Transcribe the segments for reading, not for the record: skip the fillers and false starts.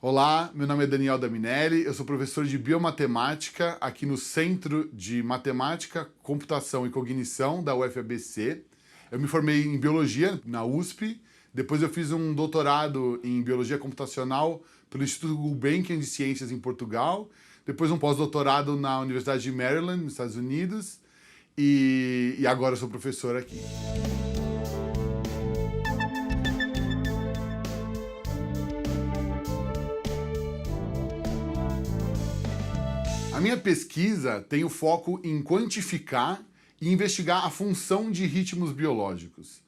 Olá, meu nome é Daniel Daminelli, eu sou professor de Biomatemática aqui no Centro de Matemática, Computação e Cognição da UFABC. Eu me formei em Biologia na USP, depois eu fiz um doutorado em Biologia Computacional pelo Instituto Gulbenkian de Ciências em Portugal, depois um pós-doutorado na Universidade de Maryland, nos Estados Unidos, e agora eu sou professor aqui. A minha pesquisa tem o foco em quantificar e investigar a função de ritmos biológicos.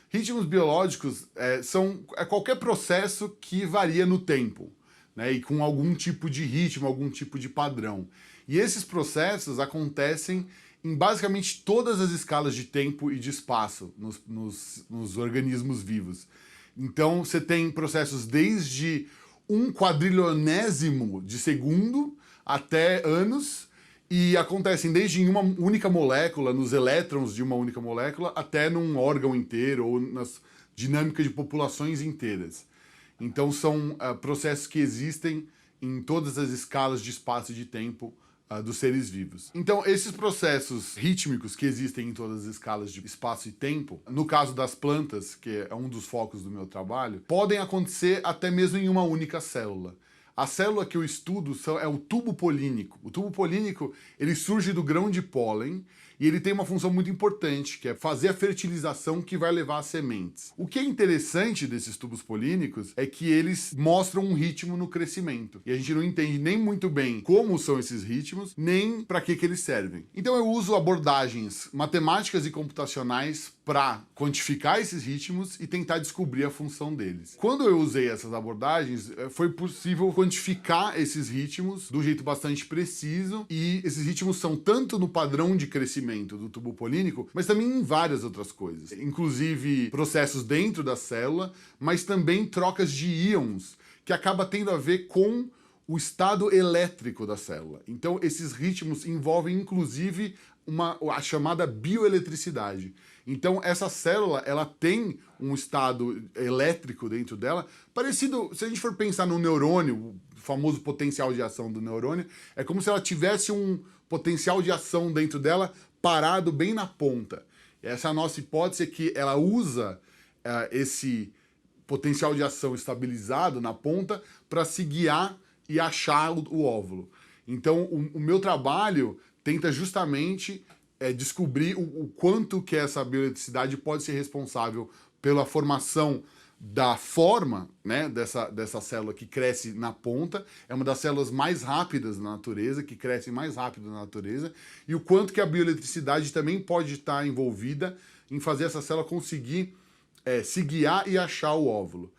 Ritmos biológicos são qualquer processo que varia no tempo, né, e com algum tipo de ritmo, algum tipo de padrão. E esses processos acontecem em basicamente todas as escalas de tempo e de espaço nos organismos vivos. Então você tem processos desde 1/quadrilionésimo de segundo até anos, e acontecem desde em uma única molécula, nos elétrons de uma única molécula, até num órgão inteiro ou nas dinâmicas de populações inteiras. Então são processos que existem em todas as escalas de espaço e de tempo dos seres vivos. Então esses processos rítmicos que existem em todas as escalas de espaço e tempo, no caso das plantas, que é um dos focos do meu trabalho, podem acontecer até mesmo em uma única célula. A célula que eu estudo é o tubo polínico. O tubo polínico, ele surge do grão de pólen e ele tem uma função muito importante, que é fazer a fertilização que vai levar às sementes. O que é interessante desses tubos polínicos é que eles mostram um ritmo no crescimento. E a gente não entende nem muito bem como são esses ritmos, nem para que eles servem. Então eu uso abordagens matemáticas e computacionais para quantificar esses ritmos e tentar descobrir a função deles. Quando eu usei essas abordagens, foi possível quantificar esses ritmos de um jeito bastante preciso, e esses ritmos são tanto no padrão de crescimento do tubo polínico, mas também em várias outras coisas, inclusive processos dentro da célula, mas também trocas de íons, que acaba tendo a ver com o estado elétrico da célula. Então esses ritmos envolvem inclusive a chamada bioeletricidade. Então essa célula, ela tem um estado elétrico dentro dela, parecido, se a gente for pensar no neurônio, o famoso potencial de ação do neurônio, é como se ela tivesse um potencial de ação dentro dela parado bem na ponta. Essa é a nossa hipótese, é que ela usa esse potencial de ação estabilizado na ponta para se guiar e achar o óvulo. Então o meu trabalho tenta justamente descobrir o quanto que essa bioeletricidade pode ser responsável pela formação da forma, né, dessa célula que cresce na ponta. É uma das células mais rápidas na natureza, que crescem mais rápido na natureza, e o quanto que a bioeletricidade também pode estar envolvida em fazer essa célula conseguir se guiar e achar o óvulo.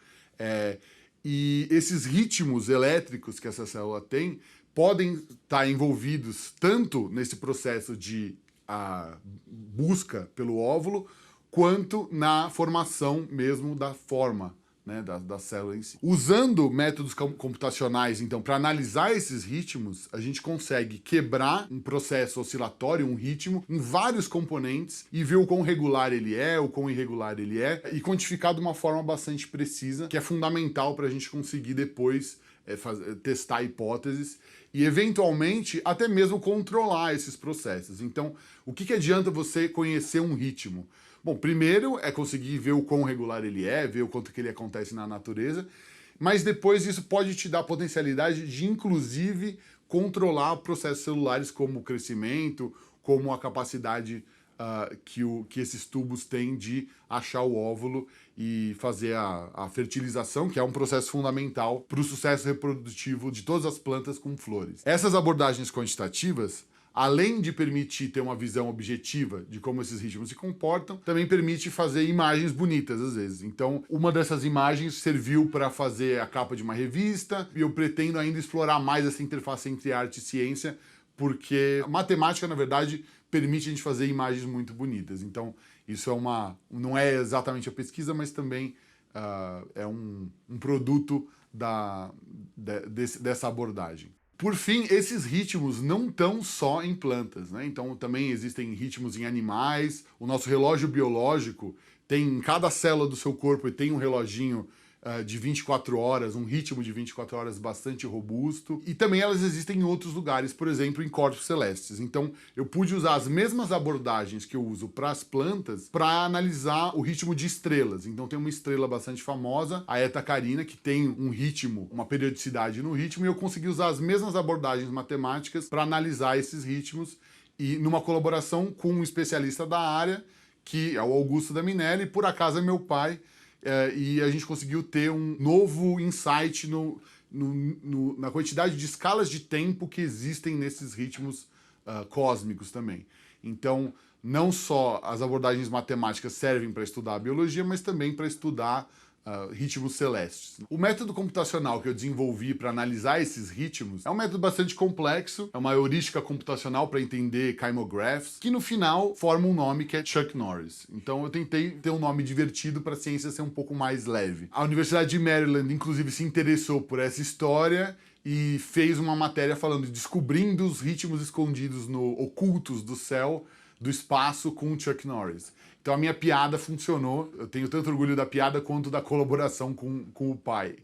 E esses ritmos elétricos que essa célula tem podem estar envolvidos tanto nesse processo de busca pelo óvulo, quanto na formação mesmo da forma, né, da célula em si. Usando métodos computacionais, então, para analisar esses ritmos, a gente consegue quebrar um processo oscilatório, um ritmo, em vários componentes e ver o quão regular ele é, o quão irregular ele é, e quantificar de uma forma bastante precisa, que é fundamental para a gente conseguir depois testar hipóteses e, eventualmente, até mesmo controlar esses processos. Então, o que adianta você conhecer um ritmo? Bom, primeiro é conseguir ver o quão regular ele é, ver o quanto que ele acontece na natureza, mas depois isso pode te dar a potencialidade de, inclusive, controlar processos celulares como o crescimento, como a capacidade que esses tubos têm de achar o óvulo e fazer a fertilização, que é um processo fundamental para o sucesso reprodutivo de todas as plantas com flores. Essas abordagens quantitativas, além de permitir ter uma visão objetiva de como esses ritmos se comportam, também permite fazer imagens bonitas às vezes. Então, uma dessas imagens serviu para fazer a capa de uma revista, e eu pretendo ainda explorar mais essa interface entre arte e ciência, porque a matemática, na verdade, permite a gente fazer imagens muito bonitas. Então, isso não é exatamente a pesquisa, mas também é um produto dessa abordagem. Por fim, esses ritmos não estão só em plantas, né? Então também existem ritmos em animais. O nosso relógio biológico tem, em cada célula do seu corpo, tem um reloginho de 24 horas, um ritmo de 24 horas bastante robusto. E também elas existem em outros lugares, por exemplo, em corpos celestes. Então, eu pude usar as mesmas abordagens que eu uso para as plantas para analisar o ritmo de estrelas. Então, tem uma estrela bastante famosa, a Eta Carina, que tem um ritmo, uma periodicidade no ritmo, e eu consegui usar as mesmas abordagens matemáticas para analisar esses ritmos e numa colaboração com um especialista da área, que é o Augusto da Minelli, por acaso é meu pai, e a gente conseguiu ter um novo insight na quantidade de escalas de tempo que existem nesses ritmos cósmicos também. Então, não só as abordagens matemáticas servem para estudar a biologia, mas também para estudar ritmos celestes. O método computacional que eu desenvolvi para analisar esses ritmos é um método bastante complexo, é uma heurística computacional para entender chymographs, que no final forma um nome que é Chuck Norris. Então eu tentei ter um nome divertido para a ciência ser um pouco mais leve. A Universidade de Maryland, inclusive, se interessou por essa história e fez uma matéria falando, descobrindo os ritmos escondidos ocultos do céu, do espaço, com o Chuck Norris. Então a minha piada funcionou. Eu tenho tanto orgulho da piada quanto da colaboração com o pai.